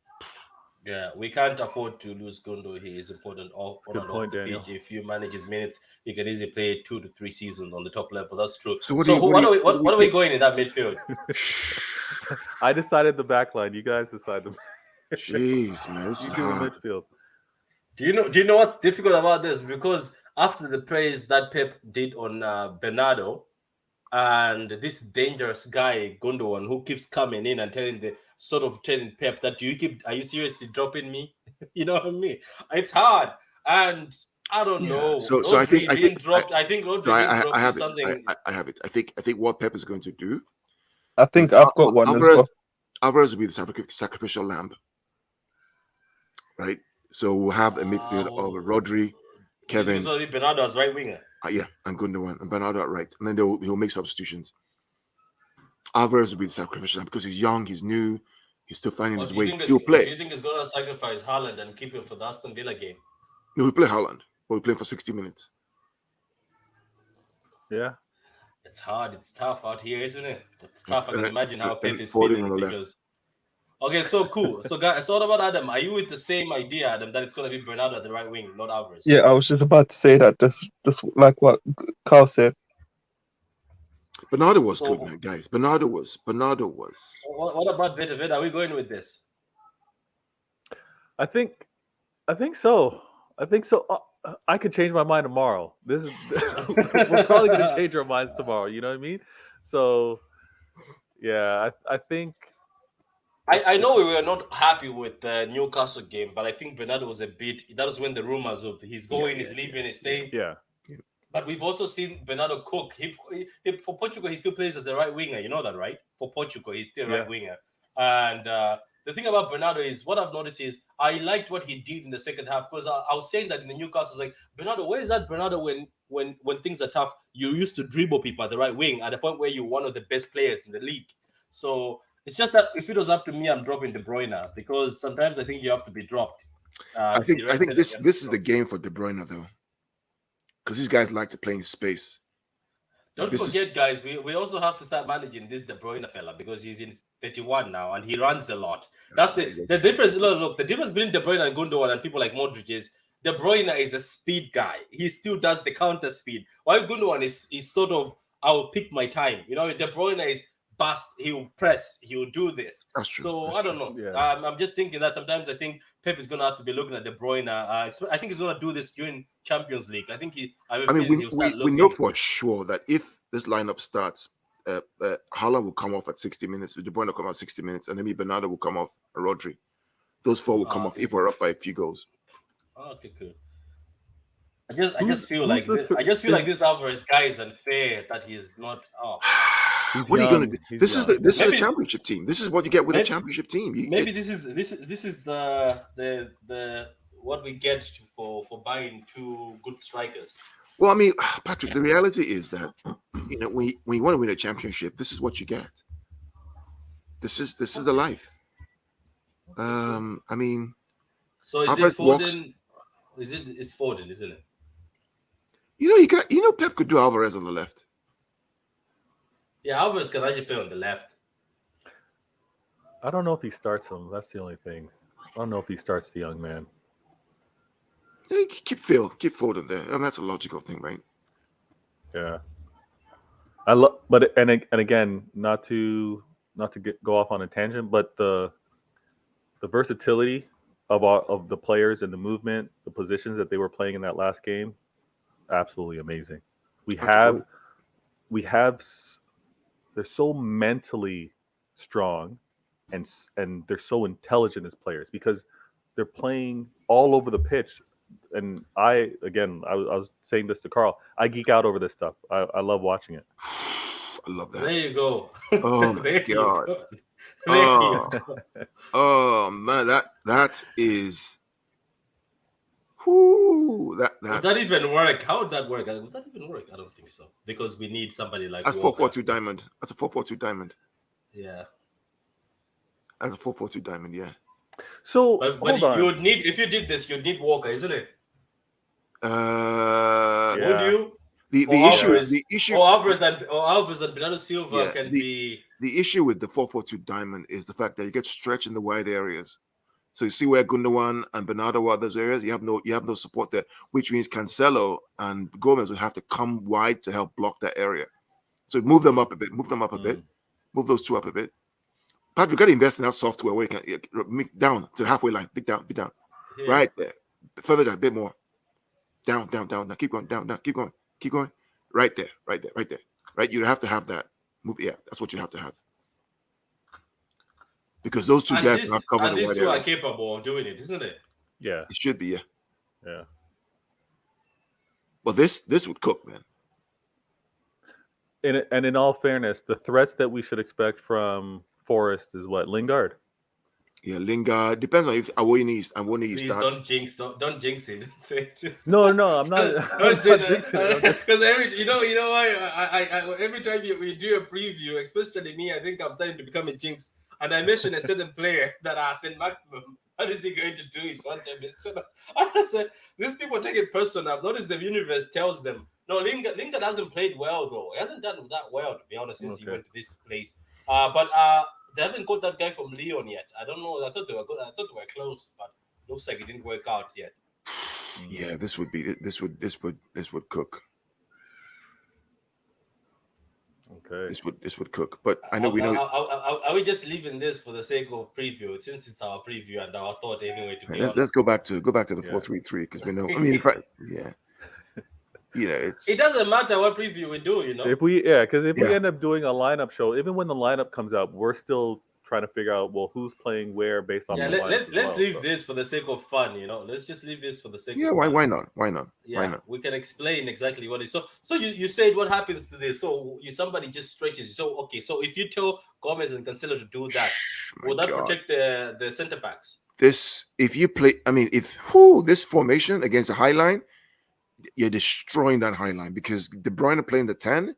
Yeah, we can't afford to lose Gundo. He is important on and off the pitch. If you manage his minutes, he can easily play 2 to 3 seasons on the top level. That's true. So what are we going in that midfield? I decided the back line. You guys decide the. Jeez, man, you do the midfield. Do you know what's difficult about this? Because after the praise that Pep did on Bernardo, and this dangerous guy Gundogan, who keeps coming in and telling Pep that are you seriously dropping me? You know what I mean? It's hard, and I don't know. So I think Rodri dropped. I think Rodri so being dropped I have is it. something. I have it. I think what Pep is going to do. I think I've got one as well. Alvarez will be the sacrificial lamb, right? So we'll have a midfield of Rodri, Kevin. It's only Bernardo as right winger. Yeah, and Gundogan and Bernardo at right, and then he'll make substitutions. Alvarez will be the sacrificial lamb because he's young, he's new, he's still finding his way. He'll play. Do you think he's going to sacrifice Haaland and keep him for the Aston Villa game? No, he'll play Haaland, but he'll play for 60 minutes. Yeah. It's hard. It's tough out here, isn't it? It's tough. I can imagine how Pep is feeling because. Okay, so cool. So guys, so what about Adam? Are you with the same idea, Adam, that it's going to be Bernardo at the right wing, not Alvarez? Yeah, I was just about to say that. That's like what Carl said. Bernardo was good, man, guys. Bernardo was. What about Vita? Are we going with this? I think so. I could change my mind tomorrow. This is we're probably going to change our minds tomorrow. You know what I mean? So, yeah, I think. I know we were not happy with the Newcastle game, but I think Bernardo was a bit. That was when the rumors of he's going, he's leaving, he's staying. Yeah. But we've also seen Bernardo cook. He for Portugal, he still plays as the right winger. You know that, right? For Portugal, he's still right winger. And the thing about Bernardo is, what I've noticed is, I liked what he did in the second half because I was saying that in the Newcastle, like, Bernardo, where is that Bernardo when things are tough? You used to dribble people at the right wing at the point where you're one of the best players in the league. So it's just that if it was up to me, I'm dropping De Bruyne because sometimes I think you have to be dropped. I think this is the game for De Bruyne though, because these guys like to play in space. Don't forget, guys, we also have to start managing this De Bruyne fella because he's in 31 now and he runs a lot. That's the difference. Look, the difference between De Bruyne and Gundogan and people like Modric is De Bruyne is a speed guy. He still does the counter speed. While Gundogan is sort of, I'll pick my time. You know, De Bruyne is bust, he'll press, he'll do this. That's true. So That's I don't know. Yeah. I'm just thinking that sometimes I think Pep is going to have to be looking at De Bruyne. I think he's going to do this during Champions League. I think we know for sure that if this lineup starts, Haaland will come off at 60 minutes, De Bruyne will come out 60 minutes, and maybe Bernardo will come off, and Rodri. Those four will come off if we're up by a few goals. Okay, good. I just feel like this Alvarez guy is unfair that he's not. What are you going to do? This is a championship team. This is what you get with a championship team. This is the what we get for buying two good strikers. Well, I mean, Patrick, the reality is that when you want to win a championship, this is what you get. This is the life. I mean, so is it Foden? It's Foden, isn't it? Pep could do Alvarez on the left. Yeah, Alvarez can actually play on the left. I don't know if he starts him. That's the only thing. I don't know if he starts the young man. Yeah, keep Foden there. And that's a logical thing, right? Yeah. But again, not to go off on a tangent, but the versatility of the players and the movement, the positions that they were playing in that last game, absolutely amazing. They're so mentally strong and they're so intelligent as players because they're playing all over the pitch. And I was saying this to Carl, I geek out over this stuff. I love watching it. I love that. There you go. Oh my God. Oh man, that is Would that even work? How would that work? Would that even work? I don't think so. Because we need somebody like that's 4-4-2 diamond. That's a 4-4-2 diamond. Yeah. That's a 4-4-2 diamond, yeah. So but you would need, if you did this, you'd need Walker, isn't it? Would you? The issue Alvarez and Bernardo Silva can be. The issue with the 4-4-2 diamond is the fact that you get stretched in the wide areas. So you see where Gundogan and Bernardo are those areas, you have no support there, which means Cancelo and Gomez will have to come wide to help block that area. So move them up a bit, move those two up a bit. Patrick, got to invest in that software where you can down to the halfway line, big down, yeah. Right there, further down, a bit more, down. Now keep going, down, keep going, right there. Right, you have to have that move. Yeah, that's what you have to have. Because those two guys are covered. And these two are capable of doing it, isn't it? Yeah. It should be, yeah. Yeah. But this would cook, man. And in all fairness, the threats that we should expect from Forest is what? Lingard? Yeah, Lingard. Depends on if Awoni Please start. don't jinx it. Say just No, I'm not. I'm don't not jinx jinxing it. I'm it. just- Because you know why I every time we do a preview, especially me, I think I'm starting to become a jinx. And I mentioned a certain player that I said maximum. What is he going to do? Is one time I said these people take it personal. I've noticed the universe tells them. No, Lingard hasn't played well though. He hasn't done that well, to be honest, since he went to this place. But they haven't got that guy from Lyon yet. I don't know. I thought they were good. I thought they were close, but looks like it didn't work out yet. Yeah, this would cook. Okay. This would cook. But I know we know. Are we just leaving this for the sake of preview, since it's our preview and our thought anyway? To be honest, Let's go back to the 4-3-3 because we know. I mean, in fact, yeah. It doesn't matter what preview we do, If we end up doing a lineup show, even when the lineup comes out, we're still trying to figure out who's playing where based on the lineup. Let's leave this for the sake of fun, Let's just leave this for the sake. Yeah, of fun. why not? Yeah, why not? We can explain exactly what it is. So you said what happens to this? So somebody just stretches you. So okay, so if you tell Gomez and Cancelo to do that, will that protect the centre backs? If you play, I mean, this formation against a high line, you're destroying that high line because De Bruyne playing the 10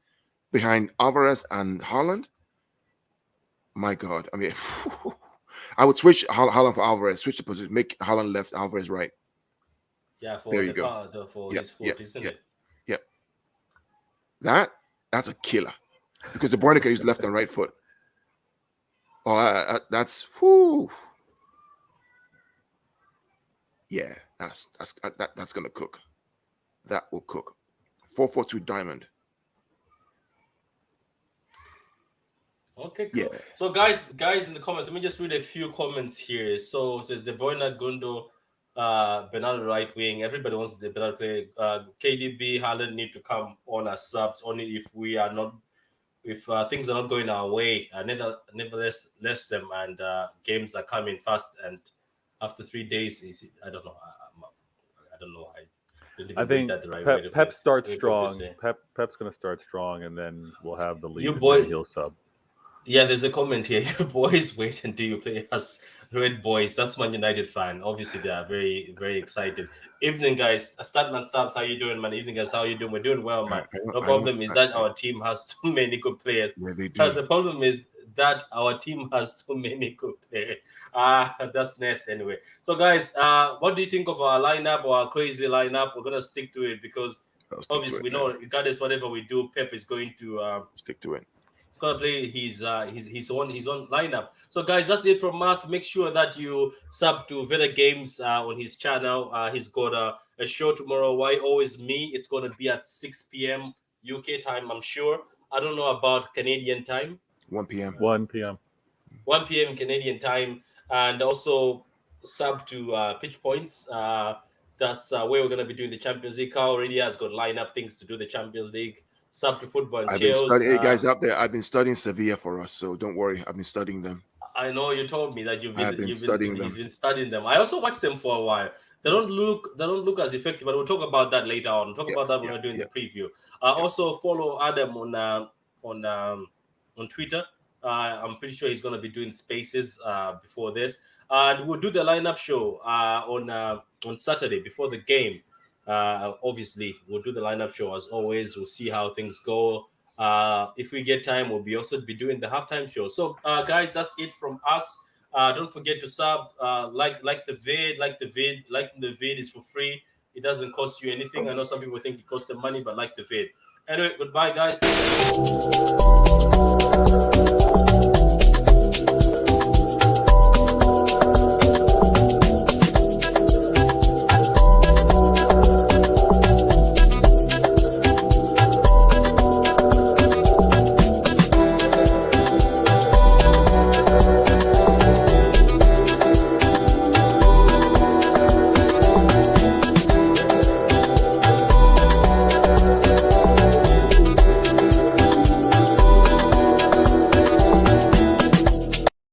behind Alvarez and Haaland. My God, I mean, I would switch Haaland for Alvarez, switch the position, make Haaland left, Alvarez right. Yeah, for there you go. For his foot, isn't it? Yeah, that's a killer because De Bruyne can use left and right foot. Oh, that's whoo. Yeah, that's gonna cook. That will cook. 4-4-2 diamond. Okay, cool. Yeah. So guys in the comments, let me just read a few comments here. So it says De Bruyne, Gundo, Bernardo right wing. Everybody wants the Bernardo play. KDB, Haaland need to come on as subs only if we are not, if things are not going our way. Nevertheless, less them and games are coming fast. And after 3 days, I don't know. I don't know. I think Pep starts strong. Pep's going to start strong, and then we'll have the lead. He'll sub. Yeah, there's a comment here. You boys wait until you play as Red Boys. That's Man United fan. Obviously, they are very, very excited. Evening, guys. Statman Stabs, how you doing, man? Evening, guys. How you doing? We're doing well, man. No problem is that our team has too many good players. Yeah, they do. The problem is that our team has too many good players. That's next anyway. So, guys, what do you think of our lineup or our crazy lineup? We're gonna stick to it because obviously we know regardless whatever we do, Pep is going to stick to it. He's gonna play his own lineup. So guys, that's it from us. Make sure that you sub to Veda Games on his channel. He's got a show tomorrow. Why Always Me? It's gonna be at 6 p.m. UK time, I'm sure. I don't know about Canadian time. 1 p.m. 1 p.m. 1 p.m. Canadian time, and also sub to Pitch Points. That's where we're gonna be doing the Champions League. Carl already has got lineup things to do the Champions League. Sub to football and chills. Hey guys out there, I've been studying Sevilla for us, so don't worry. I've been studying them. I know you told me that you've been studying them. He's been studying them. I also watched them for a while. They don't look as effective, but we'll talk about that later on. We'll talk about that when we're doing the preview. Also follow Adam on Twitter. I'm pretty sure he's gonna be doing spaces before this. And we'll do the lineup show on Saturday before the game. Obviously, we'll do the lineup show as always. We'll see how things go. If we get time, we'll also be doing the halftime show. So, guys, that's it from us. Don't forget to sub, like the vid. Liking the vid is for free. It doesn't cost you anything. I know some people think it costs them money, but like the vid. Anyway, goodbye, guys.